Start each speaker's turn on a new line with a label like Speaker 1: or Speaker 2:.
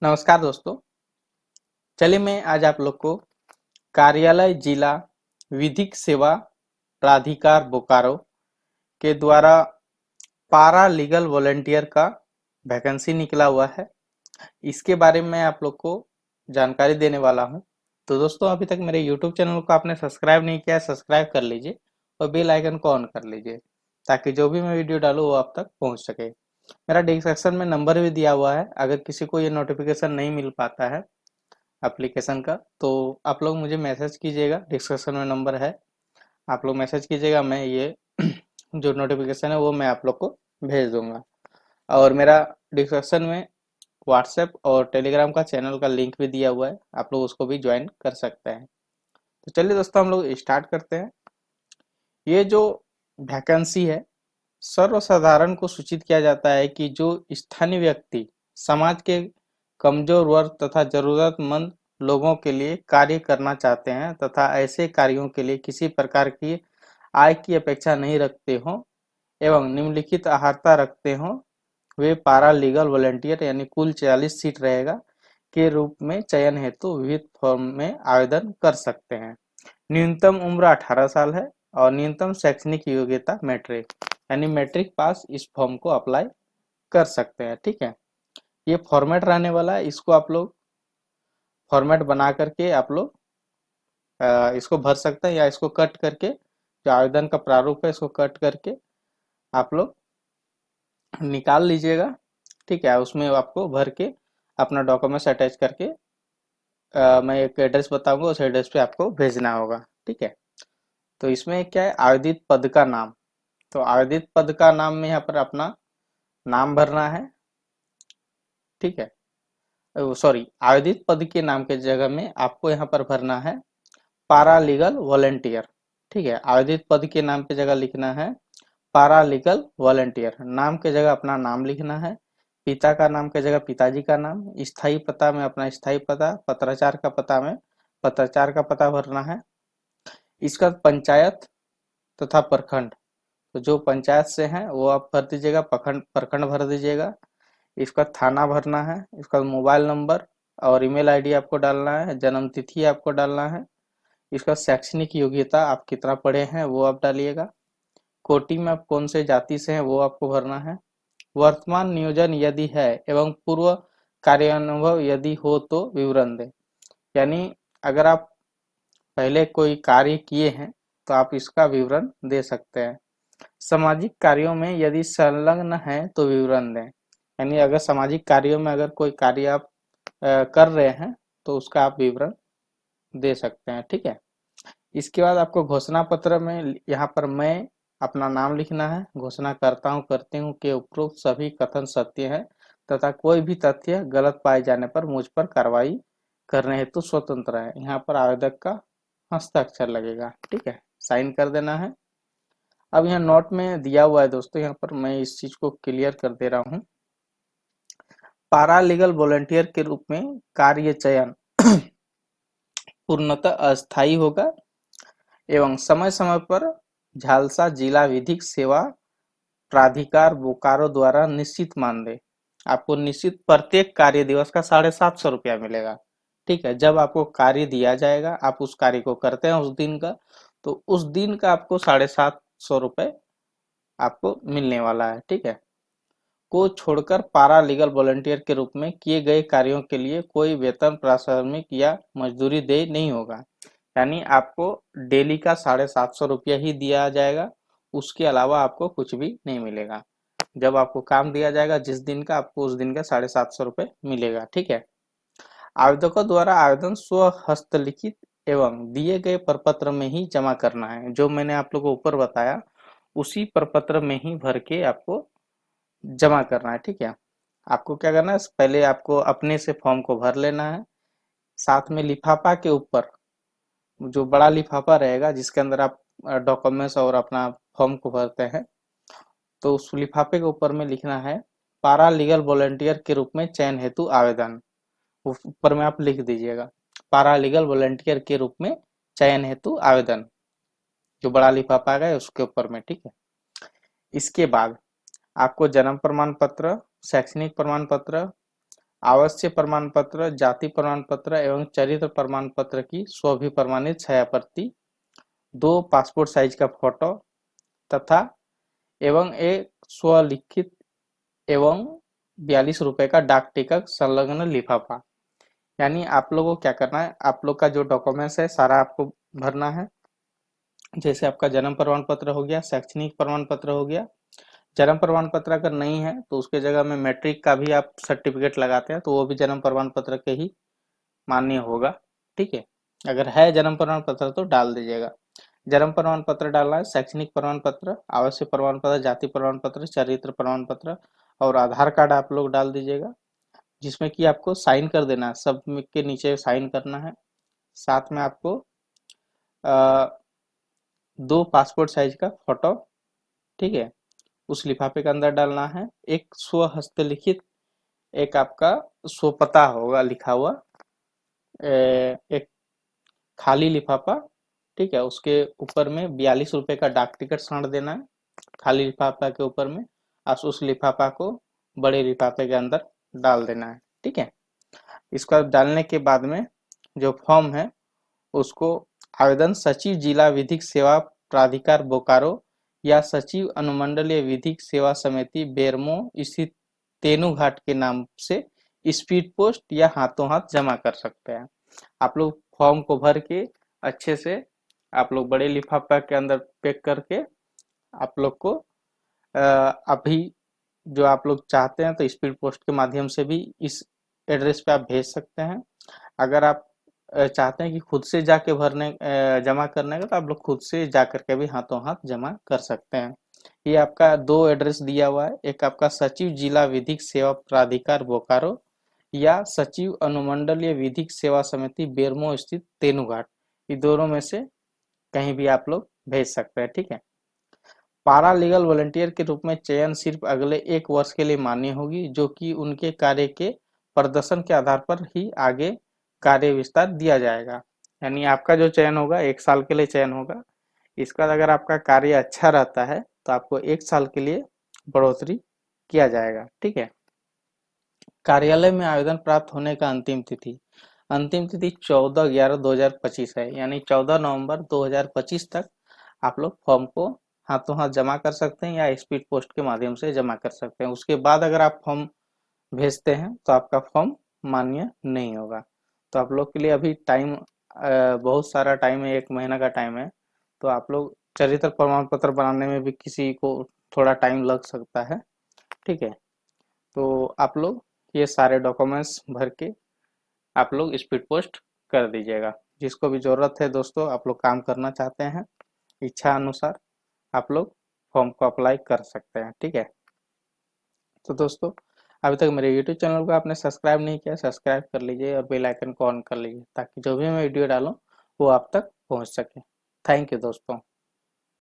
Speaker 1: नमस्कार दोस्तों। चलिए मैं आज आप लोग को कार्यालय जिला विधिक सेवा प्राधिकार बोकारो के द्वारा पारा लीगल वॉलंटियर का वैकेंसी निकला हुआ है, इसके बारे में आप लोग को जानकारी देने वाला हूं। तो दोस्तों, अभी तक मेरे YouTube चैनल को आपने सब्सक्राइब नहीं किया है, सब्सक्राइब कर लीजिए और बेल आइकन को ऑन कर लीजिए ताकि जो भी मैं वीडियो डालूं वो आप तक पहुंच सके। मेरा डिस्क्रिप्शन में नंबर भी दिया हुआ है, अगर किसी को ये नोटिफिकेशन नहीं मिल पाता है एप्लीकेशन का तो आप लोग मुझे मैसेज कीजिएगा। डिस्क्रिप्शन में नंबर है, आप लोग मैसेज कीजिएगा, मैं ये जो नोटिफिकेशन है वो मैं आप लोग को भेज दूंगा। और मेरा डिस्क्रिप्शन में व्हाट्सएप और टेलीग्राम का चैनल का लिंक भी दिया हुआ है, आप लोग उसको भी ज्वाइन कर सकते हैं। तो चलिए दोस्तों, हम लोग स्टार्ट करते हैं। ये जो वैकेंसी है, सर्वसाधारण को सूचित किया जाता है कि जो स्थानीय व्यक्ति समाज के कमजोर वर्ग तथा जरूरतमंद लोगों के लिए कार्य करना चाहते हैं तथा ऐसे कार्यों के लिए किसी प्रकार की आय की अपेक्षा नहीं रखते हो एवं निम्नलिखित अर्हता रखते हो, वे पारा लीगल वॉलंटियर यानी कुल 40 सीट रहेगा के रूप में चयन हेतु विविध फॉर्म में आवेदन कर सकते हैं। न्यूनतम उम्र 18 साल है और न्यूनतम शैक्षणिक योग्यता मैट्रिक यानी मैट्रिक पास इस फॉर्म को अप्लाई कर सकते हैं। ठीक है, ये फॉर्मेट रहने वाला है, इसको आप लोग फॉर्मेट बना करके आप लोग इसको भर सकते हैं या इसको कट करके जो आवेदन का प्रारूप है इसको कट करके आप लोग निकाल लीजिएगा। ठीक है, उसमें आपको भर के अपना डॉक्यूमेंट्स अटैच करके मैं एक एड्रेस बताऊंगा, उस एड्रेस पे आपको भेजना होगा। ठीक है, तो इसमें क्या है, आवेदित पद का नाम। तो आवेदित पद का नाम में यहाँ पर अपना नाम भरना है। ठीक है, सॉरी, आवेदित पद के नाम के जगह में आपको यहाँ पर भरना है पारा लीगल वॉलंटियर। ठीक है, आवेदित पद के नाम की जगह लिखना है पारा लीगल वॉलंटियर। नाम के जगह अपना नाम लिखना है, पिता का नाम के जगह पिताजी का नाम, स्थायी पता में अपना स्थायी पता, पत्राचार का पता में पत्राचार का पता भरना है। इसका पंचायत तथा प्रखंड, तो जो पंचायत से है वो आप भर दीजिएगा, प्रखंड प्रखंड भर दीजिएगा। इसका थाना भरना है, इसका मोबाइल नंबर और ईमेल आईडी आपको डालना है, जन्म तिथि आपको डालना है, इसका शैक्षणिक योग्यता आप कितना पढ़े हैं वो आप डालिएगा, कोटि में आप कौन से जाति से हैं वो आपको भरना है, वर्तमान नियोजन यदि है एवं पूर्व कार्यानुभव यदि हो तो विवरण दें। यानी अगर आप पहले कोई कार्य किए हैं तो आप इसका विवरण दे सकते हैं। सामाजिक कार्यों में यदि संलग्न है तो विवरण दें। यानी अगर सामाजिक कार्यों में अगर कोई कार्य आप कर रहे हैं तो उसका आप विवरण दे सकते हैं। ठीक है, इसके बाद आपको घोषणा पत्र में यहाँ पर मैं अपना नाम लिखना है, घोषणा करता हूँ करती हूँ कि उपरोक्त सभी कथन सत्य है तथा कोई भी तथ्य गलत पाए जाने पर मुझ पर कार्रवाई करने हेतु स्वतंत्र है। यहाँ पर आवेदक का हस्ताक्षर लगेगा। ठीक है, साइन कर देना है। अब यहाँ नोट में दिया हुआ है दोस्तों, यहाँ पर मैं इस चीज को क्लियर कर दे रहा हूँ। पारा लीगल वॉलंटियर के रूप में कार्य चयन पूर्णतः अस्थायी होगा एवं समय समय पर झालसा जिला विधिक सेवा प्राधिकार बोकारो द्वारा निश्चित मानदेय आपको निश्चित प्रत्येक कार्य दिवस का 750 रुपया मिलेगा। ठीक है, जब आपको कार्य दिया जाएगा आप उस कार्य को करते हैं उस दिन का, तो उस दिन का आपको 750 रुपये आपको मिलने वाला है। ठीक है, को छोड़कर पारा लीगल वॉलंटियर के रूप में किए गए कार्यों के लिए कोई वेतन, प्राथमिक या मजदूरी देय नहीं होगा। यानी आपको डेली का 750 रुपया ही दिया जाएगा, उसके अलावा आपको कुछ भी नहीं मिलेगा। जब आपको काम दिया जाएगा जिस दिन का, आपको उस दिन का 750 रुपये मिलेगा। ठीक है, आवेदकों द्वारा आवेदन स्व हस्तलिखित एवं दिए गए प्रपत्र में ही जमा करना है। जो मैंने आप लोगों को ऊपर बताया उसी प्रपत्र में ही भर के आपको जमा करना है। ठीक है, आपको क्या करना है, पहले आपको अपने से फॉर्म को भर लेना है, साथ में लिफाफा के ऊपर जो बड़ा लिफाफा रहेगा जिसके अंदर आप डॉक्यूमेंट्स और अपना फॉर्म को भरते हैं, तो उस लिफाफे के ऊपर में लिखना है पारा लीगल वॉलंटियर के रूप में चयन हेतु आवेदन। ऊपर में आप लिख दीजिएगा पारा लीगल वॉलंटियर के रूप में चयन हेतु आवेदन, जो बड़ा लिफाफा है उसके ऊपर में। ठीक है, इसके बाद आपको जन्म प्रमाण पत्र, शैक्षणिक प्रमाण पत्र, आवश्य प्रमाण पत्र, जाति प्रमाण पत्र एवं चरित्र प्रमाण पत्र की स्वभिप्रमाणित छाया प्रति, 2 पासपोर्ट साइज का फोटो तथा एवं एक स्वलिखित एवं 42 रुपए का डाक टिकट संलग्न लिफाफा। यानी आप लोगों को क्या करना है, आप लोग का जो डॉक्यूमेंट्स है सारा आपको भरना है। जैसे आपका जन्म प्रमाण पत्र हो गया, शैक्षणिक प्रमाण पत्र हो गया। जन्म प्रमाण पत्र अगर नहीं है तो उसके जगह में मैट्रिक का भी आप सर्टिफिकेट लगाते हैं तो वो भी जन्म प्रमाण पत्र के ही मान्य होगा। ठीक है, अगर है जन्म प्रमाण पत्र तो डाल दीजिएगा। जन्म प्रमाण पत्र डालना है, शैक्षणिक प्रमाण पत्र, आवश्यक प्रमाण पत्र, जाति प्रमाण पत्र, चरित्र प्रमाण पत्र और आधार कार्ड आप लोग डाल दीजिएगा, जिसमें कि आपको साइन कर देना है, सब के नीचे साइन करना है। साथ में आपको 2 पासपोर्ट साइज का फोटो, ठीक है, उस लिफाफे के अंदर डालना है। एक स्व हस्तलिखित, एक आपका स्वपता होगा लिखा हुआ, एक खाली लिफाफा, ठीक है, उसके ऊपर में 42 रुपए का डाक टिकट साड़ देना है खाली लिफाफा के ऊपर में, और उस लिफाफा को बड़े लिफाफे के अंदर डाल देना है। ठीक है, इसका डालने के बाद में जो फॉर्म है उसको आवेदन सचिव जिला विधिक सेवा प्राधिकार बोकारो या सचिव अनुमंडलीय विधिक सेवा समिति बेरमो स्थित तेनू घाट के नाम से स्पीड पोस्ट या हाथों हाथ जमा कर सकते हैं। आप लोग फॉर्म को भर के अच्छे से आप लोग बड़े लिफाफा के अंदर पैक करके आप लोग को अभी जो आप लोग चाहते हैं तो स्पीड पोस्ट के माध्यम से भी इस एड्रेस पे आप भेज सकते हैं। अगर आप चाहते हैं कि खुद से जाके भरने जमा करने का तो आप लोग खुद से जा करके भी हाथों हाथ जमा कर सकते हैं। ये आपका 2 एड्रेस दिया हुआ है, एक आपका सचिव जिला विधिक सेवा प्राधिकार बोकारो या सचिव अनुमंडलीय विधिक सेवा समिति बेरमो स्थित तेनूघाट, ये दोनों में से कहीं भी आप लोग भेज सकते हैं। ठीक है, पारा लीगल वॉलंटियर के रूप में चयन सिर्फ अगले 1 वर्ष के लिए मान्य होगी, जो कि उनके कार्य के प्रदर्शन के आधार पर ही आगे कार्य विस्तार दिया जाएगा। यानी आपका जो चयन होगा 1 साल के लिए चयन होगा। इसका अगर आपका कार्य अच्छा रहता है तो आपको 1 साल के लिए बढ़ोतरी किया जाएगा। ठीक है, कार्यालय में आवेदन प्राप्त होने का अंतिम तिथि 14/11/2025 है, यानी 14 नवंबर 2025 तक आप लोग फॉर्म को हाथों हाथ जमा कर सकते हैं या स्पीड पोस्ट के माध्यम से जमा कर सकते हैं। उसके बाद अगर आप फॉर्म भेजते हैं तो आपका फॉर्म मान्य नहीं होगा। तो आप लोग के लिए अभी टाइम बहुत सारा टाइम है, 1 महीना का टाइम है। तो आप लोग चरित्र प्रमाण पत्र बनाने में भी किसी को थोड़ा टाइम लग सकता है। ठीक है, तो आप लोग ये सारे डॉक्यूमेंट्स भर के आप लोग स्पीड पोस्ट कर दीजिएगा। जिसको भी ज़रूरत है दोस्तों, आप लोग काम करना चाहते हैं, इच्छा अनुसार आप लोग फॉर्म को अप्लाई कर सकते हैं। ठीक है, तो दोस्तों अभी तक मेरे यूट्यूब चैनल को आपने सब्सक्राइब नहीं किया, सब्सक्राइब कर लीजिए और बेल आइकन को ऑन कर लीजिए ताकि जो भी मैं वीडियो डालूँ वो आप तक पहुँच सके। थैंक यू दोस्तों।